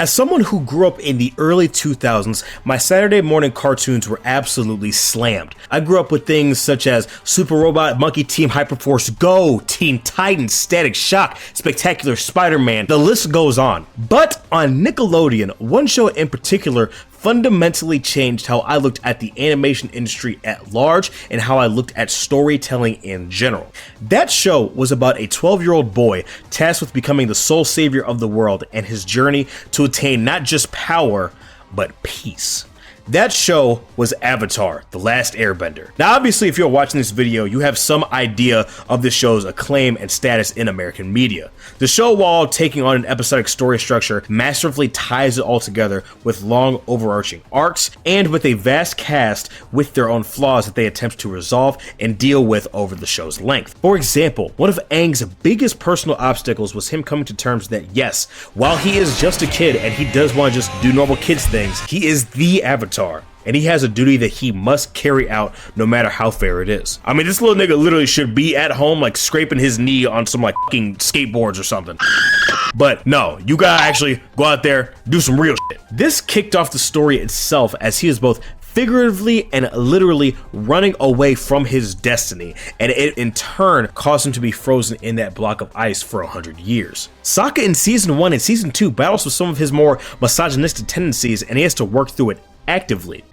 As someone who grew up in the early 2000s, my Saturday morning cartoons were absolutely slammed. I grew up with things such as Super Robot, Monkey Team, Hyperforce Go, Teen Titans, Static Shock, Spectacular Spider-Man, the list goes on. But on Nickelodeon, one show in particular fundamentally changed how I looked at the animation industry at large and how I looked at storytelling in general. That show was about a 12-year-old boy tasked with becoming the sole savior of the world and his journey to attain not just power, but peace. That show was Avatar: The Last Airbender. Now obviously if you're watching this video, you have some idea of the show's acclaim and status in American media. The show, while taking on an episodic story structure, masterfully ties it all together with long overarching arcs and with a vast cast with their own flaws that they attempt to resolve and deal with over the show's length. For example, one of Aang's biggest personal obstacles was him coming to terms that yes, while he is just a kid and he does want to just do normal kids things, he is the Avatar. And he has a duty that he must carry out no matter how fair it is. I mean, this little nigga literally should be at home like scraping his knee on some like fucking skateboards or something. But no, you gotta actually go out there, do some real shit. This kicked off the story itself as he is both figuratively and literally running away from his destiny, and it in turn caused him to be frozen in that block of ice for 100 years. Sokka in season 1 and season 2 battles with some of his more misogynistic tendencies, and he has to work through it actively.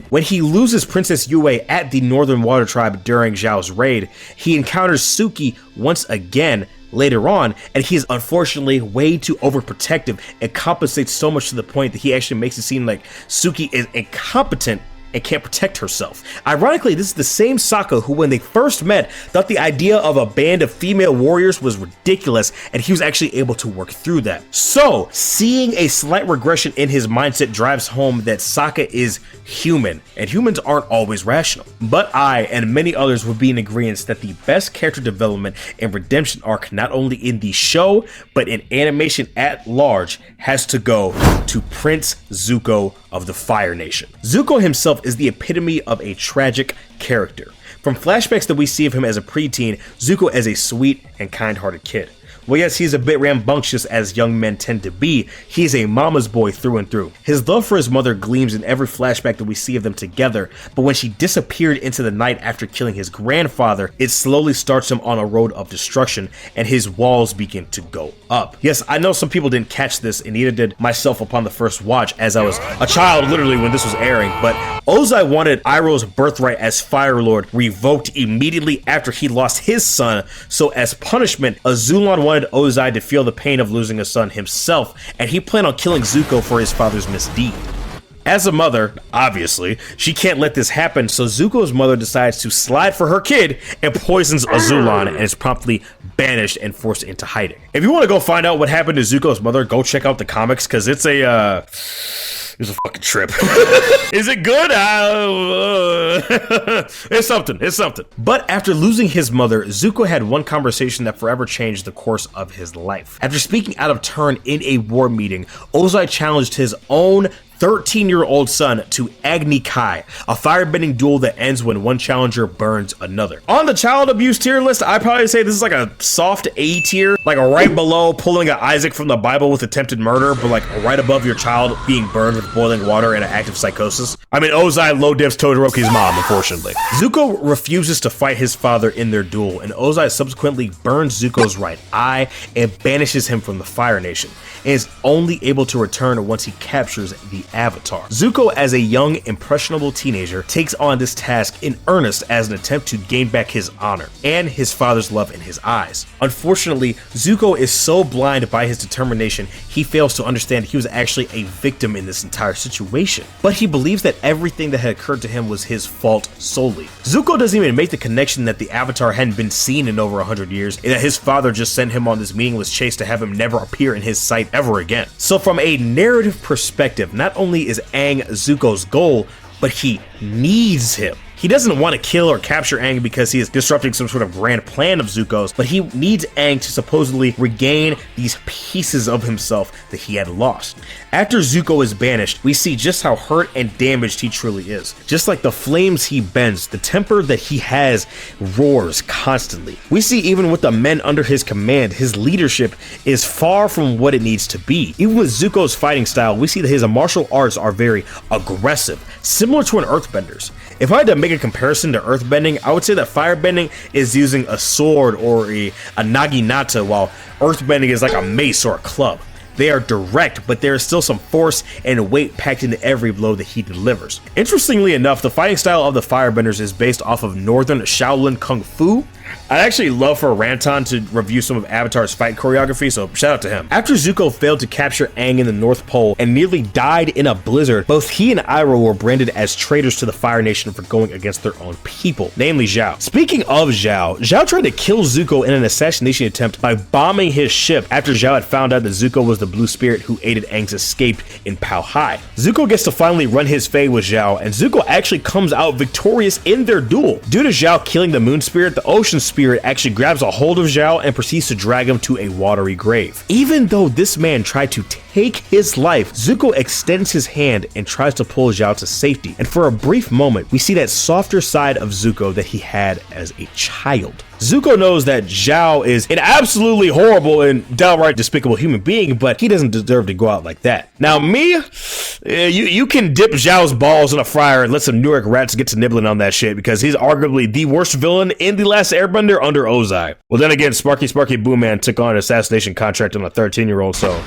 When he loses Princess Yue at the Northern Water Tribe during Zhao's raid, he encounters Suki once again later on, and he is unfortunately way too overprotective and compensates so much to the point that he actually makes it seem like Suki is incompetent and can't protect herself. Ironically, this is the same Sokka who, when they first met, thought the idea of a band of female warriors was ridiculous, and he was actually able to work through that. So, seeing a slight regression in his mindset drives home that Sokka is human, and humans aren't always rational. But I, and many others, would be in agreement that the best character development and redemption arc, not only in the show, but in animation at large, has to go to Prince Zuko of the Fire Nation. Zuko himself is the epitome of a tragic character. From flashbacks that we see of him as a preteen, Zuko as a sweet and kind-hearted kid. Well, yes, he's a bit rambunctious as young men tend to be. He's a mama's boy through and through. His love for his mother gleams in every flashback that we see of them together, but when she disappeared into the night after killing his grandfather, it slowly starts him on a road of destruction, and his walls begin to go up. Yes, I know some people didn't catch this, and neither did myself upon the first watch, as I was a child literally when this was airing, but Ozai wanted Iroh's birthright as Fire Lord revoked immediately after he lost his son, so as punishment, Azulon wanted Ozai to feel the pain of losing a son himself, and he planned on killing Zuko for his father's misdeed. As a mother, obviously, she can't let this happen, so Zuko's mother decides to slide for her kid and poisons Azulon and is promptly banished and forced into hiding. If you want to go find out what happened to Zuko's mother, go check out the comics, because it's a fucking trip. Is it good? It's something. It's something. But after losing his mother, Zuko had one conversation that forever changed the course of his life. After speaking out of turn in a war meeting, Ozai challenged his own 13-year-old son to Agni Kai, a firebending duel that ends when one challenger burns another. On the child abuse tier list, I'd probably say this is like a soft A tier, like a right below pulling an Isaac from the Bible with attempted murder, but like right above your child being burned with boiling water in an act of psychosis. I mean, Ozai low dips Todoroki's mom, unfortunately. Zuko refuses to fight his father in their duel, and Ozai subsequently burns Zuko's right eye and banishes him from the Fire Nation, and is only able to return once he captures the Avatar. Zuko, as a young, impressionable teenager, takes on this task in earnest as an attempt to gain back his honor and his father's love in his eyes. Unfortunately, Zuko is so blind by his determination, he fails to understand he was actually a victim in this entire situation. But he believes that everything that had occurred to him was his fault solely. Zuko doesn't even make the connection that the Avatar hadn't been seen in over 100 years, and that his father just sent him on this meaningless chase to have him never appear in his sight ever again. So from a narrative perspective, not only is Aang Zuko's goal, but he needs him. He doesn't want to kill or capture Aang because he is disrupting some sort of grand plan of Zuko's, but he needs Aang to supposedly regain these pieces of himself that he had lost. After Zuko is banished, we see just how hurt and damaged he truly is. Just like the flames he bends, the temper that he has roars constantly. We see even with the men under his command, his leadership is far from what it needs to be. Even with Zuko's fighting style, we see that his martial arts are very aggressive, similar to an earthbender's. If I had to make a comparison to earthbending, I would say that firebending is using a sword or a naginata, while earthbending is like a mace or a club. They are direct, but there is still some force and weight packed into every blow that he delivers. Interestingly enough, the fighting style of the firebenders is based off of Northern Shaolin Kung Fu. I'd actually love for Rantan to review some of Avatar's fight choreography, so shout out to him. After Zuko failed to capture Aang in the North Pole and nearly died in a blizzard, both he and Iroh were branded as traitors to the Fire Nation for going against their own people, namely Zhao. Speaking of Zhao tried to kill Zuko in an assassination attempt by bombing his ship after Zhao had found out that Zuko was the Blue Spirit who aided Aang's escape in Pao Hai. Zuko gets to finally run his fade with Zhao, and Zuko actually comes out victorious in their duel. Due to Zhao killing the Moon Spirit, the Ocean Spirit actually grabs a hold of Zhao and proceeds to drag him to a watery grave. Even though this man tried to take his life, Zuko extends his hand and tries to pull Zhao to safety, and for a brief moment, we see that softer side of Zuko that he had as a child. Zuko knows that Zhao is an absolutely horrible and downright despicable human being, but he doesn't deserve to go out like that. Now, me, you can dip Zhao's balls in a fryer and let some Newark rats get to nibbling on that shit, because he's arguably the worst villain in The Last Airbender under Ozai. Well, then again, Sparky Boo Man took on an assassination contract on a 13-year-old, so...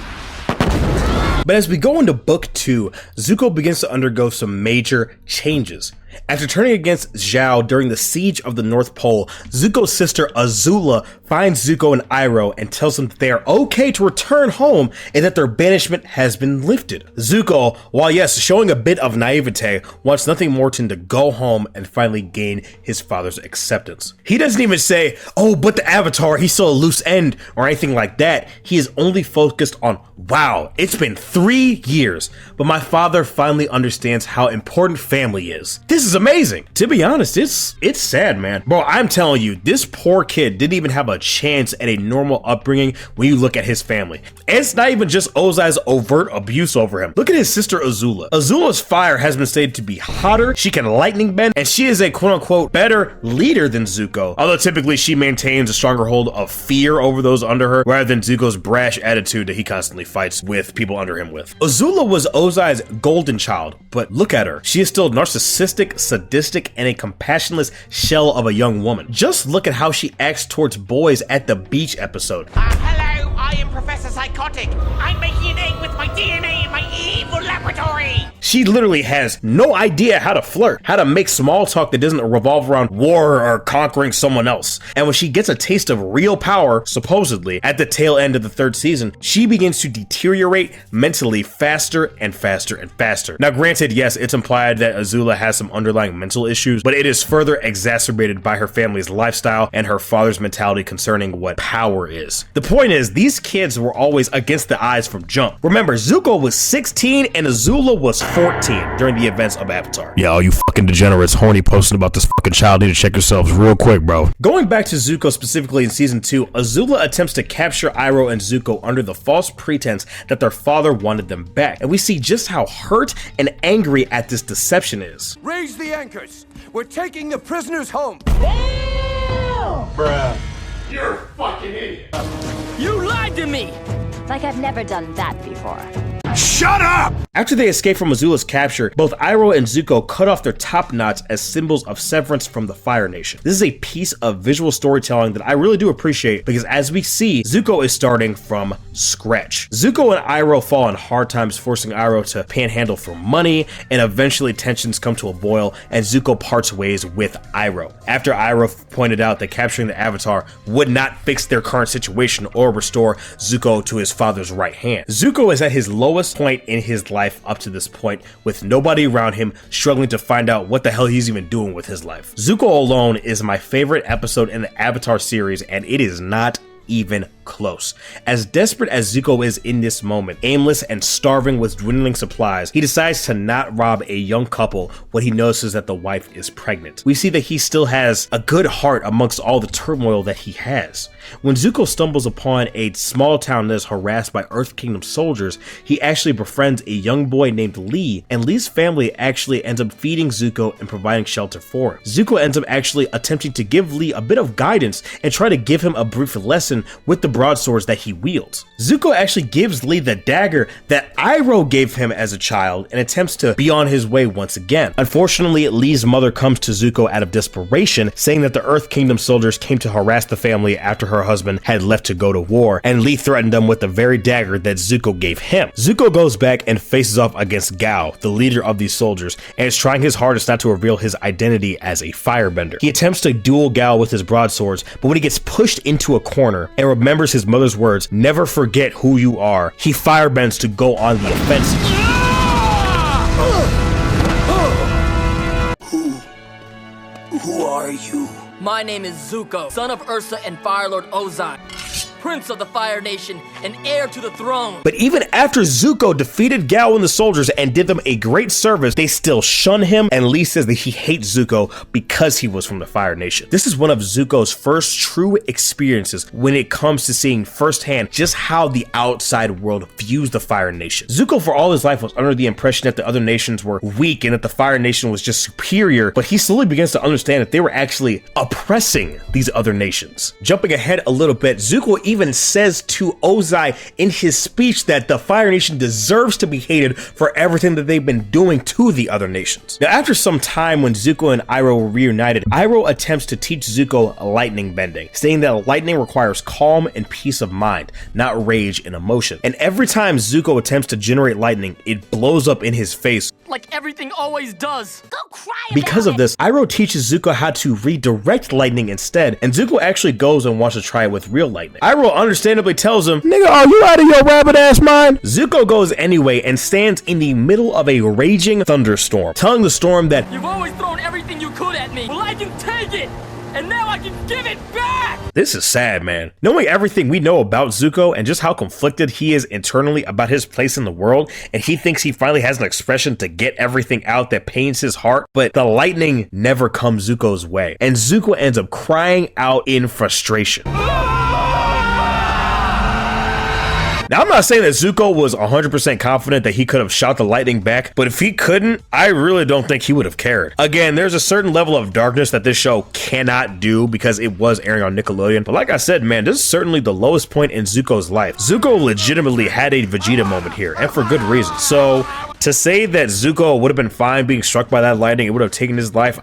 But as we go into Book 2, Zuko begins to undergo some major changes. After turning against Zhao during the siege of the North Pole, Zuko's sister Azula finds Zuko and Iroh and tells them that they are okay to return home and that their banishment has been lifted. Zuko, while yes, showing a bit of naivete, wants nothing more than to go home and finally gain his father's acceptance. He doesn't even say, oh, but the Avatar, he's still a loose end, or anything like that. He is only focused on, wow, it's been 3 years, but my father finally understands how important family is. This is amazing. To be honest, it's sad, man. Bro, I'm telling you, this poor kid didn't even have a chance at a normal upbringing when you look at his family. And it's not even just Ozai's overt abuse over him. Look at his sister Azula. Azula's fire has been stated to be hotter, she can lightning bend, and she is a quote-unquote better leader than Zuko, although typically she maintains a stronger hold of fear over those under her, rather than Zuko's brash attitude that he constantly fights with people under him with. Azula was Ozai's golden child, but look at her. She is still narcissistic, sadistic, and a compassionless shell of a young woman. Just look at how she acts towards boys at the beach episode. Hello, I am Professor Psychotic. I'm making an egg with my DNA in my evil laboratory. She literally has no idea how to flirt, how to make small talk that doesn't revolve around war or conquering someone else. And when she gets a taste of real power, supposedly, at the tail end of the 3rd season, she begins to deteriorate mentally faster and faster and faster. Now granted, yes, it's implied that Azula has some underlying mental issues, but it is further exacerbated by her family's lifestyle and her father's mentality concerning what power is. The point is, these kids were always against the eyes from jump. Remember, Zuko was 16 and Azula was 14 during the events of Avatar. Yeah, all you fucking degenerates horny posting about this fucking child need to check yourselves real quick, bro. Going back to Zuko specifically in season 2, Azula attempts to capture Iroh and Zuko under the false pretense that their father wanted them back. And we see just how hurt and angry at this deception is. Raise the anchors. We're taking the prisoners home. Bruh. You're a fucking idiot. You lied to me! Like I've never done that before. Shut up! After they escape from Azula's capture, both Iroh and Zuko cut off their top knots as symbols of severance from the Fire Nation. This is a piece of visual storytelling that I really do appreciate, because as we see, Zuko is starting from scratch. Zuko and Iroh fall on hard times, forcing Iroh to panhandle for money, and eventually tensions come to a boil and Zuko parts ways with Iroh. After Iroh pointed out that capturing the Avatar would not fix their current situation or restore Zuko to his father's right hand. Zuko is at his lowest point in his life up to this point, with nobody around him, struggling to find out what the hell he's even doing with his life. Zuko alone is my favorite episode in the Avatar series, and it is not even close. As desperate as Zuko is in this moment, aimless and starving with dwindling supplies, he decides to not rob a young couple when he notices that the wife is pregnant. We see that he still has a good heart amongst all the turmoil that he has. When Zuko stumbles upon a small town that is harassed by Earth Kingdom soldiers, he actually befriends a young boy named Lee, and Lee's family actually ends up feeding Zuko and providing shelter for him. Zuko ends up actually attempting to give Lee a bit of guidance and try to give him a brief lesson with the broadswords that he wields. Zuko actually gives Lee the dagger that Iroh gave him as a child and attempts to be on his way once again. Unfortunately, Lee's mother comes to Zuko out of desperation, saying that the Earth Kingdom soldiers came to harass the family after her husband had left to go to war, and Lee threatened them with the very dagger that Zuko gave him. Zuko goes back and faces off against Gao, the leader of these soldiers, and is trying his hardest not to reveal his identity as a firebender. He attempts to duel Gao with his broadswords, but when he gets pushed into a corner and remembers his mother's words, "Never forget who you are," he firebends to go on the offensive. Who are you? My name is Zuko, son of Ursa and Fire Lord Ozai, Prince of the Fire Nation and heir to the throne. But even after Zuko defeated Gao and the soldiers and did them a great service, they still shun him, and Lee says that he hates Zuko because he was from the Fire Nation. This is one of Zuko's first true experiences when it comes to seeing firsthand just how the outside world views the Fire Nation. Zuko for all his life was under the impression that the other nations were weak and that the Fire Nation was just superior, but he slowly begins to understand that they were actually oppressing these other nations. Jumping ahead a little bit, Zuko even says to Ozai in his speech that the Fire Nation deserves to be hated for everything that they've been doing to the other nations. Now, after some time when Zuko and Iroh were reunited, Iroh attempts to teach Zuko lightning bending, saying that lightning requires calm and peace of mind, not rage and emotion. And every time Zuko attempts to generate lightning, it blows up in his face. Like everything always does. Go cry Because of this, Iroh teaches Zuko how to redirect lightning instead, and Zuko actually goes and wants to try it with real lightning. Iroh understandably tells him, "Nigga, are you out of your rabbit ass mind?" Zuko goes anyway and stands in the middle of a raging thunderstorm, telling the storm that, You've always thrown everything you could at me. Well, I can take it, and now I can give it back. this is sad, man. Knowing everything we know about Zuko and just how conflicted he is internally about his place in the world, and he thinks he finally has an expression to get everything out that pains his heart, but the lightning never comes Zuko's way, and Zuko ends up crying out in frustration. Now, I'm not saying that Zuko was 100% confident that he could have shot the lightning back, but if he couldn't, I really don't think he would have cared. Again, there's a certain level of darkness that this show cannot do because it was airing on Nickelodeon, but like I said, man, this is certainly the lowest point in Zuko's life. Zuko legitimately had a Vegeta moment here, and for good reason. So, to say that Zuko would have been fine being struck by that lightning, it would have taken his life,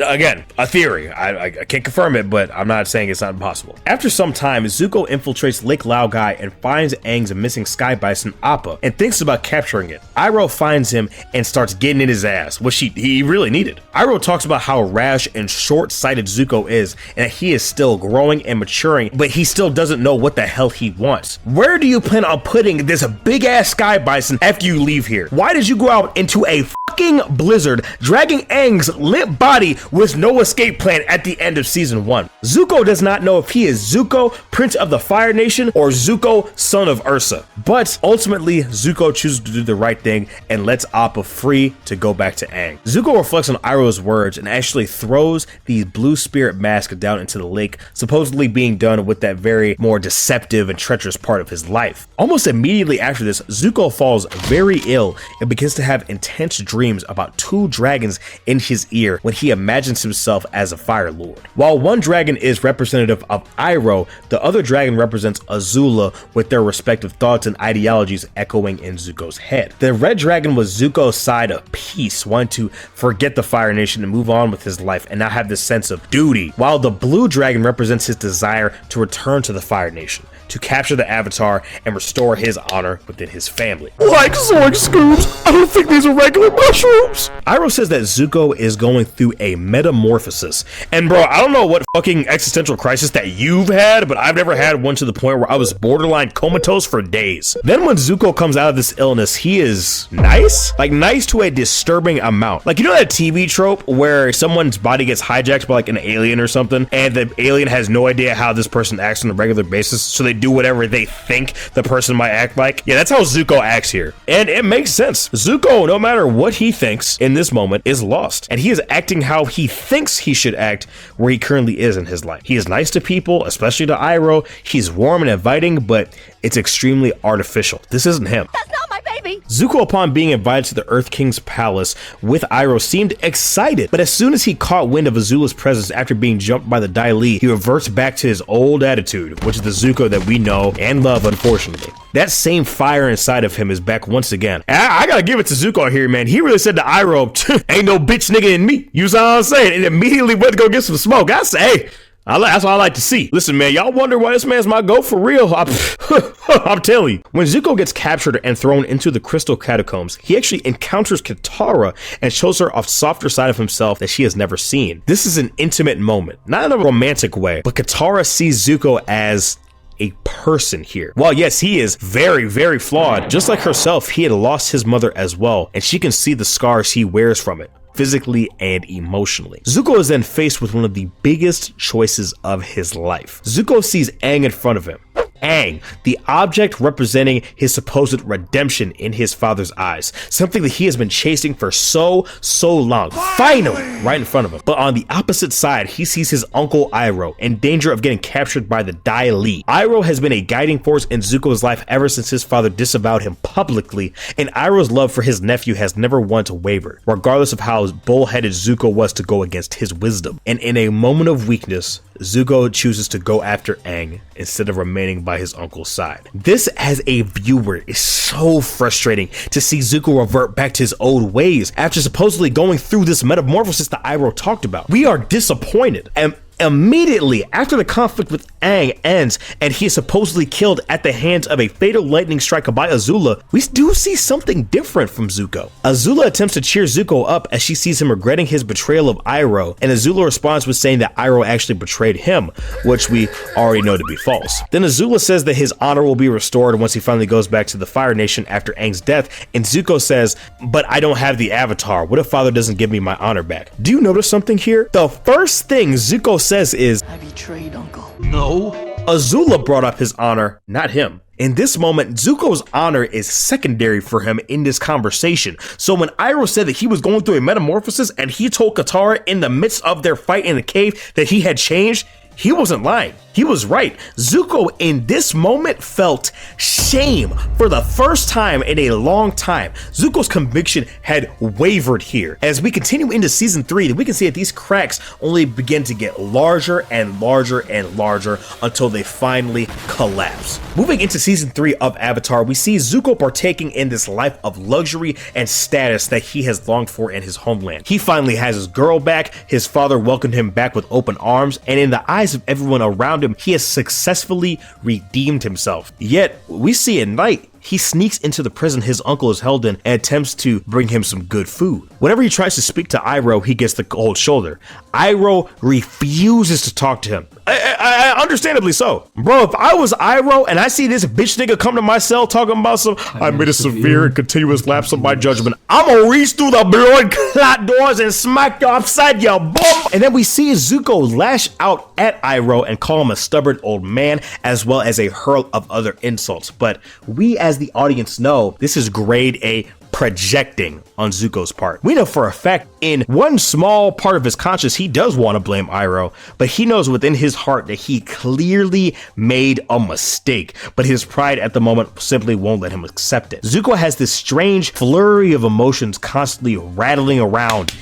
again, a theory. I can't confirm it, but I'm not saying it's not impossible. After some time, Zuko infiltrates Lake Laogai and finds Aang's missing sky bison Appa and thinks about capturing it. Iroh finds him and starts getting in his ass, which he really needed. Iroh talks about how rash and short-sighted Zuko is and that he is still growing and maturing, but he still doesn't know what the hell he wants. Where do you plan on putting this big-ass sky bison after you leave here? Why did you go out into a fucking blizzard, dragging Aang's limp body with no escape plan at the end of season 1? Zuko does not know if he is Zuko, Prince of the Fire Nation, or Zuko, son of Ursa. But ultimately, Zuko chooses to do the right thing and lets Appa free to go back to Aang. Zuko reflects on Iroh's words and actually throws the blue spirit mask down into the lake, supposedly being done with that very more deceptive and treacherous part of his life. Almost immediately after this, Zuko falls very ill and begins to have intense dreams about 2 dragons in his ear when he imagines himself as a Fire Lord. While one dragon is representative of Iroh, the other dragon represents Azula, with their respective thoughts and ideologies echoing in Zuko's head. The red dragon was Zuko's side of peace, wanting to forget the Fire Nation and move on with his life and now have this sense of duty, while the blue dragon represents his desire to return to the Fire Nation. to capture the Avatar and restore his honor within his family. Like Zoink Scoops, I don't think these are regular mushrooms. Iroh says that Zuko is going through a metamorphosis. And bro, I don't know what fucking existential crisis that you've had, but I've never had one to the point where I was borderline comatose for days. Then when Zuko comes out of this illness, he is nice? Like nice to a disturbing amount. Like, you know that TV trope where someone's body gets hijacked by like an alien or something, and the alien has no idea how this person acts on a regular basis, so they do whatever they think the person might act like? Yeah, that's how Zuko acts here. And it makes sense. Zuko, no matter what he thinks in this moment, is lost. And he is acting how he thinks he should act where he currently is in his life. He is nice to people, especially to Iroh. He's warm and inviting, but it's extremely artificial. This isn't him. That's not my baby! Zuko, upon being invited to the Earth King's palace with Iroh, seemed excited, but as soon as he caught wind of Azula's presence after being jumped by the Dai Li, he reverts back to his old attitude, which is the Zuko that we know and love, unfortunately. That same fire inside of him is back once again. I gotta give it to Zuko here, man. He really said to Iroh, ain't no bitch nigga in me. You know what I'm saying? And immediately went to go get some smoke. I say, hey, that's what I like to see. Listen, man, y'all wonder why this man's my GOAT for real? I'm telling you. When Zuko gets captured and thrown into the Crystal Catacombs, he actually encounters Katara and shows her a softer side of himself that she has never seen. This is an intimate moment, not in a romantic way, but Katara sees Zuko as a person here. While yes, he is very, very flawed, just like herself, he had lost his mother as well, and she can see the scars he wears from it, physically and emotionally. Zuko is then faced with one of the biggest choices of his life. Zuko sees Aang in front of him. Aang, the object representing his supposed redemption in his father's eyes, something that he has been chasing for so long, finally right in front of him. But on the opposite side, he sees his uncle Iroh in danger of getting captured by the Dai Li. Iroh has been a guiding force in Zuko's life ever since his father disavowed him publicly, and Iroh's love for his nephew has never once wavered, regardless of how bullheaded Zuko was to go against his wisdom. And in a moment of weakness, Zuko chooses to go after Aang instead of remaining by his uncle's side. This, as a viewer, is so frustrating to see Zuko revert back to his old ways after supposedly going through this metamorphosis that Iroh talked about. We are disappointed, and immediately after the conflict with Aang ends and he is supposedly killed at the hands of a fatal lightning strike by Azula, we do see something different from Zuko. Azula attempts to cheer Zuko up as she sees him regretting his betrayal of Iroh, and Azula responds with saying that Iroh actually betrayed him, which we already know to be false. Then Azula says that his honor will be restored once he finally goes back to the Fire Nation after Aang's death, and Zuko says, but I don't have the Avatar. What if father doesn't give me my honor back? Do you notice something here? The first thing Zuko says is, I betrayed Uncle. No. Azula brought up his honor, not him. In this moment, Zuko's honor is secondary for him in this conversation. So when Iroh said that he was going through a metamorphosis and he told Katara in the midst of their fight in the cave that he had changed, he wasn't lying. He was right. Zuko in this moment felt shame for the first time in a long time. Zuko's conviction had wavered here. As we continue into season 3, we can see that these cracks only begin to get larger and larger and larger until they finally collapse. Moving into season 3 of Avatar, we see Zuko partaking in this life of luxury and status that he has longed for in his homeland. He finally has his girl back, his father welcomed him back with open arms, and in the eyes of everyone around him, he has successfully redeemed himself. Yet, we see at night, he sneaks into the prison his uncle is held in and attempts to bring him some good food. Whenever he tries to speak to Iroh, he gets the cold shoulder. Iroh refuses to talk to him. I understandably so. Bro, if I was Iroh and I see this bitch nigga come to my cell talking about I made a severe and continuous lapse of my judgment, I'm gonna reach through the blood clot doors and smack you upside your bum. And then we see Zuko lash out at Iroh and call him a stubborn old man, as well as a hurl of other insults. But we as the audience know this is grade A projecting on Zuko's part. We know for a fact in one small part of his conscience he does want to blame Iroh, but he knows within his heart that he clearly made a mistake, but his pride at the moment simply won't let him accept it. Zuko has this strange flurry of emotions constantly rattling around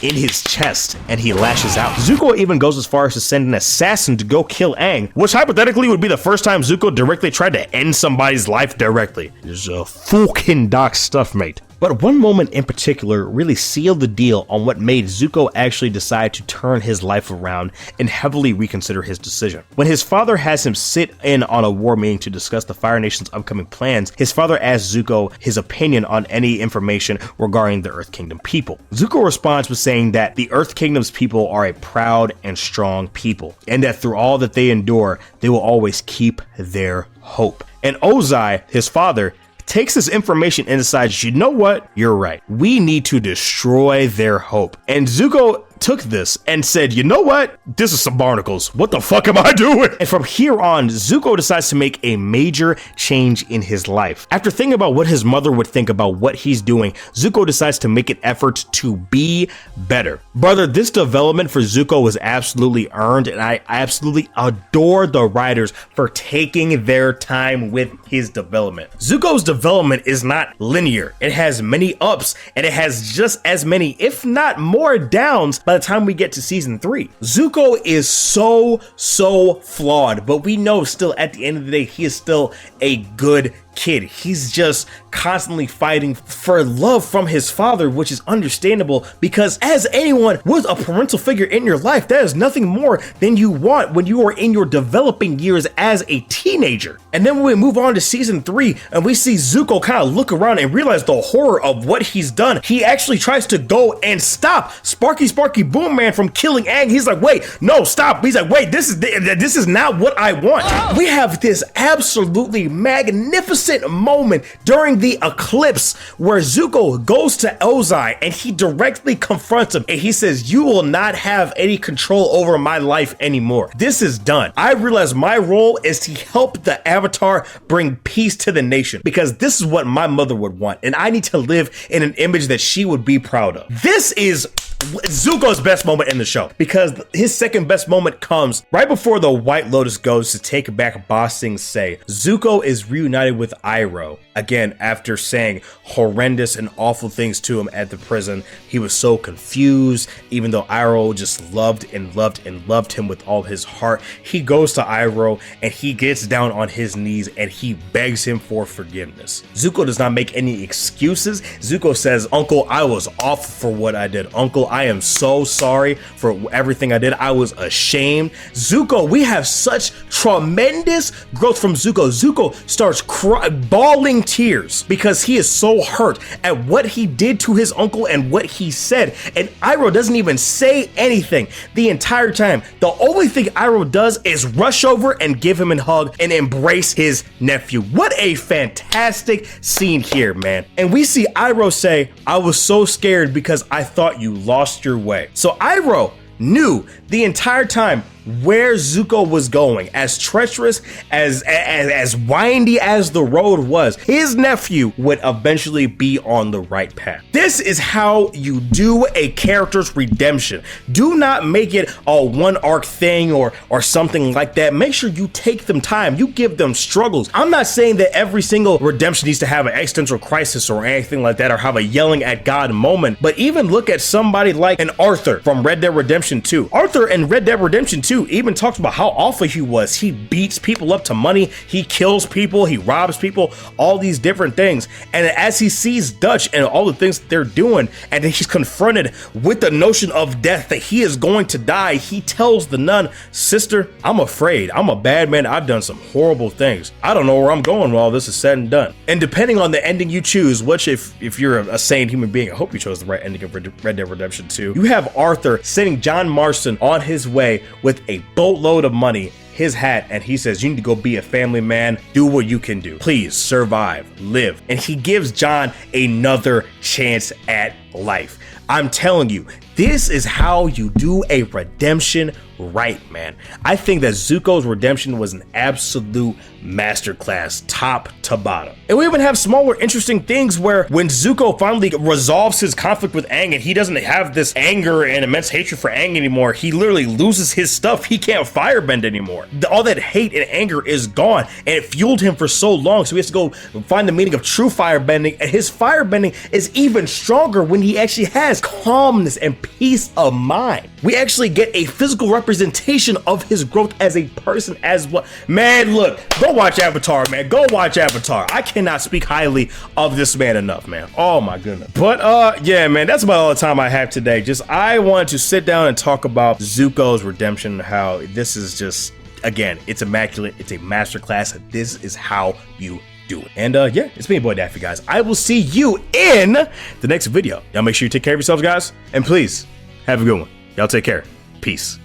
in his chest, and he lashes out. Zuko even goes as far as to send an assassin to go kill Aang, which hypothetically would be the first time Zuko directly tried to end somebody's life directly. This is fucking dark stuff, mate. But one moment in particular really sealed the deal on what made Zuko actually decide to turn his life around and heavily reconsider his decision. When his father has him sit in on a war meeting to discuss the Fire Nation's upcoming plans, his father asks Zuko his opinion on any information regarding the Earth Kingdom people. Zuko responds with saying that the Earth Kingdom's people are a proud and strong people, and that through all that they endure, they will always keep their hope. And Ozai, his father, takes this information and decides, you know what? You're right. We need to destroy their hope. And Zuko took this and said, you know what? This is some barnacles. What the fuck am I doing? And from here on, Zuko decides to make a major change in his life. After thinking about what his mother would think about what he's doing, Zuko decides to make an effort to be better. Brother, this development for Zuko was absolutely earned, and I absolutely adore the writers for taking their time with his development. Zuko's development is not linear. It has many ups, and it has just as many, if not more, downs by the time we get to season 3. Zuko is so flawed, but we know still at the end of the day, he is still a good kid. He's just constantly fighting for love from his father, which is understandable because as anyone with a parental figure in your life, that is nothing more than you want when you are in your developing years as a teenager. And then when we move on to season 3 and we see Zuko kind of look around and realize the horror of what he's done, he actually tries to go and stop Sparky Boom Man from killing Aang. He's like, wait, no, stop. He's like, wait, this is not what I want. We have this absolutely magnificent moment during the eclipse where Zuko goes to Ozai and he directly confronts him and he says, you will not have any control over my life anymore. This is done. I realize my role is to help the Avatar bring peace to the nation because this is what my mother would want and I need to live in an image that she would be proud of. This is Zuko's best moment in the show because his second best moment comes right before the White Lotus goes to take back Ba Sing Se. Zuko is reunited with Iroh again after saying horrendous and awful things to him at the prison. He was so confused, even though Iroh just loved him with all his heart. He goes to Iroh and he gets down on his knees and he begs him for forgiveness. Zuko does not make any excuses. Zuko says, Uncle, I was off for what I did. Uncle, I am so sorry for everything I did. I was ashamed. Zuko, we have such tremendous growth from Zuko. Zuko starts bawling tears because he is so hurt at what he did to his uncle and what he said. And Iroh doesn't even say anything the entire time. The only thing Iroh does is rush over and give him a hug and embrace his nephew. What a fantastic scene here, man. And we see Iroh say, I was so scared because I thought you lost your way. So Iroh knew the entire time where Zuko was going. As treacherous, as windy as the road was, his nephew would eventually be on the right path. This is how you do a character's redemption. Do not make it a one arc thing or something like that. Make sure you take them time. You give them struggles. I'm not saying that every single redemption needs to have an existential crisis or anything like that or have a yelling at God moment, but even look at somebody like an Arthur from Red Dead Redemption 2. Arthur in Red Dead Redemption 2 even talks about how awful he was. He beats people up to money, he kills people, he robs people, all these different things. And as he sees Dutch and all the things that they're doing, and then he's confronted with the notion of death, that he is going to die, he tells the nun, sister, I'm afraid. I'm a bad man. I've done some horrible things. I don't know where I'm going when all this is said and done. And depending on the ending you choose, which if you're a sane human being, I hope you chose the right ending of Red Dead Redemption 2, you have Arthur sending John Marston on his way with a boatload of money, his hat, and he says, you need to go be a family man, do what you can do, please survive, live. And he gives John another chance at life. I'm telling you, this is how you do a redemption right, man. I think that Zuko's redemption was an absolute masterclass, top to bottom. And we even have smaller interesting things where when Zuko finally resolves his conflict with Aang and he doesn't have this anger and immense hatred for Aang anymore, he literally loses his stuff. He can't firebend anymore. All that hate and anger is gone, and it fueled him for so long, so he has to go find the meaning of true firebending, and his firebending is even stronger when he actually has calmness and peace of mind. We actually get a physical representation representation of his growth as a person as well. Man, look, go watch Avatar, man. Go watch Avatar. I cannot speak highly of this man enough, man. Oh my goodness. But yeah, man, that's about all the time I have today. Just I wanted to sit down and talk about Zuko's redemption, how this is just, again, it's immaculate. It's a masterclass. This is how you do it. And yeah, it's me, your boy Daffy, guys. I will see you in the next video. Y'all make sure you take care of yourselves, guys. And please, have a good one. Y'all take care. Peace.